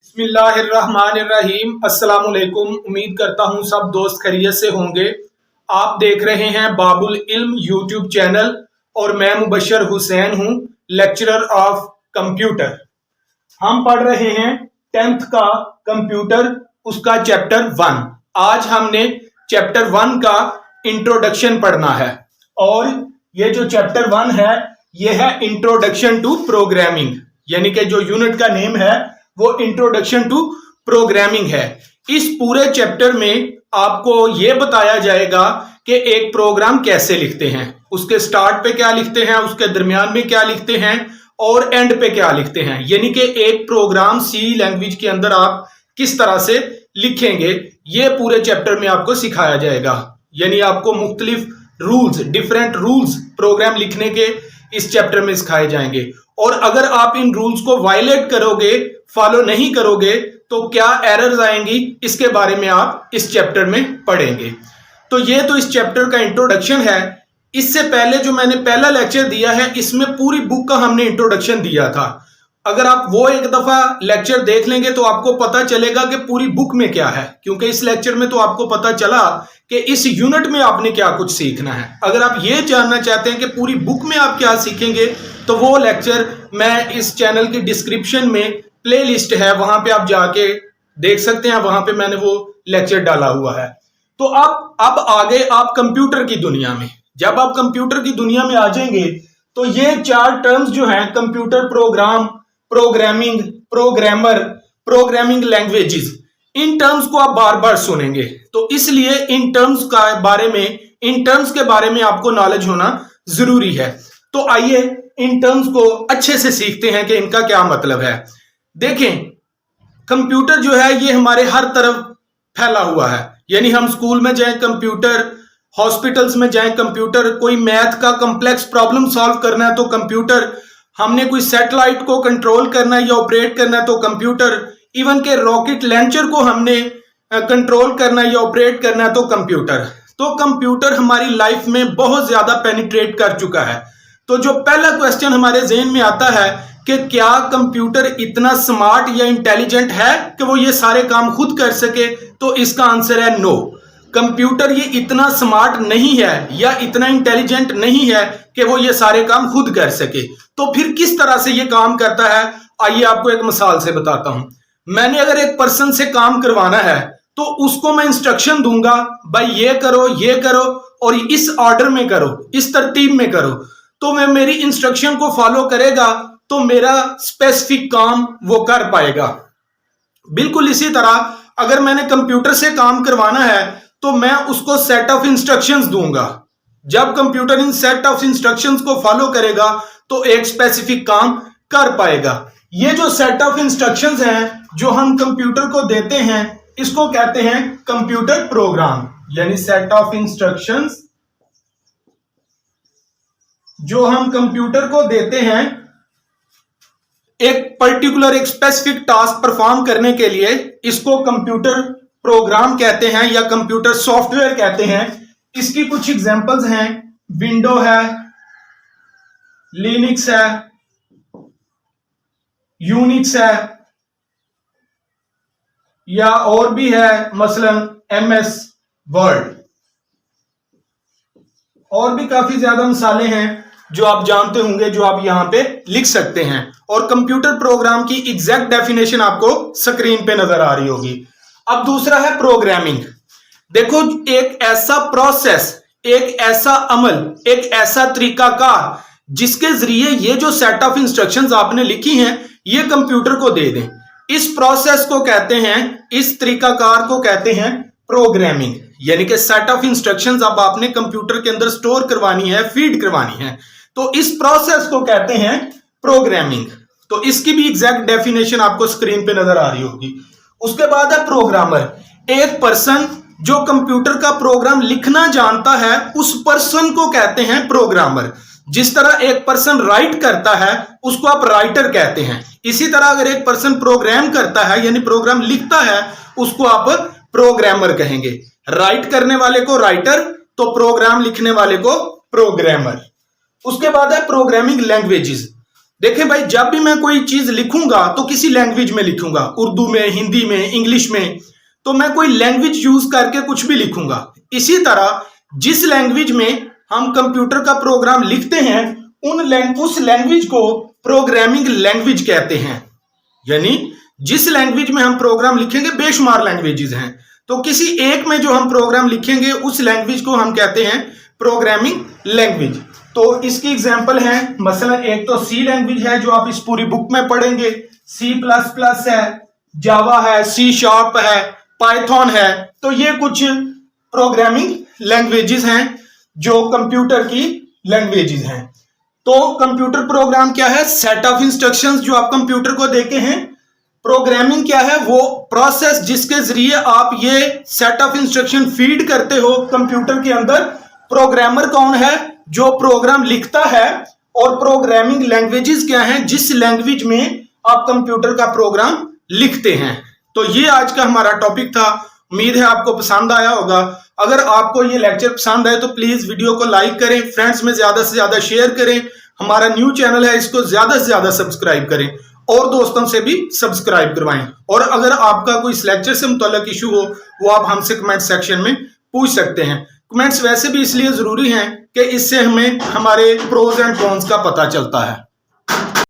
बिस्मिल्लाहिर्रहमानिर्रहीम। अस्सलामुअलैकुम। उम्मीद करता हूँ सब दोस्त खैरियत से होंगे। आप देख रहे हैं बाबुल इल्म यूट्यूब चैनल और मैं मुबशर हुसैन हूँ, लेक्चरर ऑफ कंप्यूटर। हम पढ़ रहे हैं 10th का कंप्यूटर, उसका चैप्टर 1। आज हमने चैप्टर 1 का इंट्रोडक्शन पढ़ना है और ये जो चैप्टर 1 है ये है इंट्रोडक्शन टू प्रोग्रामिंग, यानी कि जो यूनिट का नेम है वो इंट्रोडक्शन टू प्रोग्रामिंग है। इस पूरे चैप्टर में आपको यह बताया जाएगा कि एक प्रोग्राम कैसे लिखते हैं, उसके स्टार्ट पे क्या लिखते हैं, उसके दरमियान में क्या लिखते हैं और एंड पे क्या लिखते हैं, यानी कि एक प्रोग्राम सी लैंग्वेज के अंदर आप किस तरह से लिखेंगे, ये पूरे चैप्टर में आपको सिखाया जाएगा। यानी आपको मुख्तलिफ रूल्स, डिफरेंट रूल्स प्रोग्राम लिखने के इस चैप्टर में सिखाए जाएंगे और अगर आप इन रूल्स को वायलेट करोगे, फॉलो नहीं करोगे तो क्या एरर्स आएंगी, इसके बारे में आप इस चैप्टर में पढ़ेंगे। तो ये तो इस चैप्टर का इंट्रोडक्शन है। इससे पहले जो मैंने पहला लेक्चर दिया है इसमें पूरी बुक का हमने इंट्रोडक्शन दिया था। अगर आप वो एक दफा लेक्चर देख लेंगे तो आपको पता चलेगा कि पूरी बुक में क्या है, क्योंकि इस लेक्चर में तो आपको पता चला कि इस यूनिट में आपने क्या कुछ सीखना है। अगर आप ये जानना चाहते हैं कि पूरी बुक में आप क्या सीखेंगे तो वो लेक्चर मैं इस चैनल की डिस्क्रिप्शन में प्लेलिस्ट है, वहां पे आप जाके देख सकते हैं, वहां पे मैंने वो लेक्चर डाला हुआ है। तो अब आगे आप कंप्यूटर की दुनिया में, जब आप कंप्यूटर की दुनिया में आ जाएंगे तो ये 4 टर्म्स जो हैं, computer program, programming, programmer, programming languages, in terms को आप बार बार सुनेंगे। तो इसलिए इन टर्म्स के बारे में आपको नॉलेज होना जरूरी है। तो आइए इन टर्म्स को अच्छे से सीखते हैं कि इनका क्या मतलब है। देखें, कंप्यूटर जो है ये हमारे हर तरफ फैला हुआ है। यानी हम स्कूल में जाएं कंप्यूटर, हॉस्पिटल्स में जाएं कंप्यूटर, कोई मैथ का कॉम्प्लेक्स प्रॉब्लम सॉल्व करना है तो कंप्यूटर, हमने कोई सैटेलाइट को कंट्रोल करना है या ऑपरेट करना है तो कंप्यूटर, इवन के रॉकेट लॉन्चर को हमने कंट्रोल करना है या ऑपरेट करना है तो कंप्यूटर। तो कंप्यूटर हमारी लाइफ में बहुत ज्यादा पेनिट्रेट कर चुका है। तो जो पहला क्वेश्चन हमारे ज़हन में आता है कि क्या कंप्यूटर इतना स्मार्ट या इंटेलिजेंट है कि वो ये सारे काम खुद कर सके, तो इसका आंसर है नो। कंप्यूटर ये इतना स्मार्ट नहीं है या इतना इंटेलिजेंट नहीं है कि वो ये सारे काम खुद कर सके। तो फिर किस तरह से ये काम करता है, आइए आपको एक मिसाल से बताता हूं। मैंने अगर एक पर्सन से काम करवाना है तो उसको मैं इंस्ट्रक्शन दूंगा, भाई ये करो और इस ऑर्डर में करो, इस तरतीब में करो, तो मैं मेरी इंस्ट्रक्शन को फॉलो करेगा तो मेरा स्पेसिफिक काम वो कर पाएगा। बिल्कुल इसी तरह अगर मैंने कंप्यूटर से काम करवाना है तो मैं उसको सेट ऑफ इंस्ट्रक्शंस दूंगा। जब computer in set of instructions को फॉलो करेगा तो एक स्पेसिफिक काम कर पाएगा। ये जो सेट ऑफ इंस्ट्रक्शंस हैं जो हम कंप्यूटर को देते हैं इसको कहते हैं कंप्यूटर प्रोग्राम। यानी सेट ऑफ इंस्ट्रक्शंस जो हम कंप्यूटर को देते हैं एक पर्टिकुलर, एक स्पेसिफिक टास्क परफॉर्म करने के लिए, इसको कंप्यूटर प्रोग्राम कहते हैं या कंप्यूटर सॉफ्टवेयर कहते हैं। इसकी कुछ एग्जांपल्स हैं, विंडो है, लिनक्स है, यूनिक्स है या और भी है, मसलन एमएस वर्ड। और भी काफी ज्यादा मिसालें हैं जो आप जानते होंगे, जो आप यहां पे लिख सकते हैं। और कंप्यूटर प्रोग्राम की एग्जैक्ट डेफिनेशन आपको स्क्रीन पे नजर आ रही होगी। अब दूसरा है प्रोग्रामिंग। देखो, एक ऐसा प्रोसेस, एक ऐसा अमल, एक ऐसा तरीकाकार जिसके जरिए ये जो सेट ऑफ इंस्ट्रक्शंस आपने लिखी हैं ये कंप्यूटर को दे दें, इस प्रोसेस को कहते हैं, इस तरीकाकार को कहते हैं प्रोग्रामिंग। यानी कि सेट ऑफ इंस्ट्रक्शंस अब आपने कंप्यूटर के अंदर स्टोर करवानी है, फीड करवानी है, तो इस प्रोसेस को कहते हैं प्रोग्रामिंग। तो इसकी भी एग्जैक्ट डेफिनेशन आपको स्क्रीन पे नजर आ रही होगी। उसके बाद है प्रोग्रामर। एक पर्सन जो कंप्यूटर का प्रोग्राम लिखना जानता है उस पर्सन को कहते हैं प्रोग्रामर। जिस तरह एक पर्सन राइट करता है उसको आप राइटर कहते हैं, इसी तरह अगर एक पर्सन प्रोग्राम करता है यानी प्रोग्राम लिखता है उसको आप प्रोग्रामर कहेंगे। राइट करने वाले को राइटर, तो प्रोग्राम लिखने वाले को प्रोग्रामर। उसके बाद है प्रोग्रामिंग लैंग्वेजेस। देखें भाई, जब भी मैं कोई चीज लिखूंगा तो किसी लैंग्वेज में लिखूंगा, उर्दू में, हिंदी में, इंग्लिश में, तो मैं कोई लैंग्वेज यूज करके कुछ भी लिखूंगा। इसी तरह जिस लैंग्वेज में हम कंप्यूटर का प्रोग्राम लिखते हैं उस लैंग्वेज को प्रोग्रामिंग लैंग्वेज कहते हैं। यानी जिस लैंग्वेज में हम प्रोग्राम लिखेंगे, बेशुमार लैंग्वेजेस हैं, तो किसी एक में जो हम प्रोग्राम लिखेंगे उस लैंग्वेज को हम कहते हैं प्रोग्रामिंग लैंग्वेज। तो इसकी एग्जांपल है, मसलन एक तो सी लैंग्वेज है जो आप इस पूरी बुक में पढ़ेंगे, C++ है, जावा है, C# है, पाइथन है। तो ये कुछ प्रोग्रामिंग लैंग्वेजेस हैं जो कंप्यूटर की लैंग्वेजेस हैं। तो कंप्यूटर प्रोग्राम क्या है? सेट ऑफ इंस्ट्रक्शंस जो आप कंप्यूटर को देते हैं। प्रोग्रामिंग क्या है? वो प्रोसेस जिसके जरिए आप ये सेट ऑफ इंस्ट्रक्शन फीड करते हो कंप्यूटर के अंदर। प्रोग्रामर कौन है? जो प्रोग्राम लिखता है। और प्रोग्रामिंग लैंग्वेजेस क्या हैं? जिस लैंग्वेज में आप कंप्यूटर का प्रोग्राम लिखते हैं। तो ये आज का हमारा टॉपिक था। उम्मीद है आपको पसंद आया होगा। अगर आपको ये लेक्चर पसंद आए तो प्लीज वीडियो को लाइक करें, फ्रेंड्स में ज्यादा से ज्यादा शेयर करें। हमारा न्यू चैनल है, इसको ज्यादा से ज्यादा सब्सक्राइब करें और दोस्तों से भी सब्सक्राइब करवाएं। और अगर आपका कोई इस लेक्चर से मुतल्लिक इशू हो वो आप हमसे कमेंट सेक्शन में पूछ सकते हैं। कमेंट्स वैसे भी इसलिए जरूरी हैं कि इससे हमें हमारे प्रोज एंड कॉन्स का पता चलता है।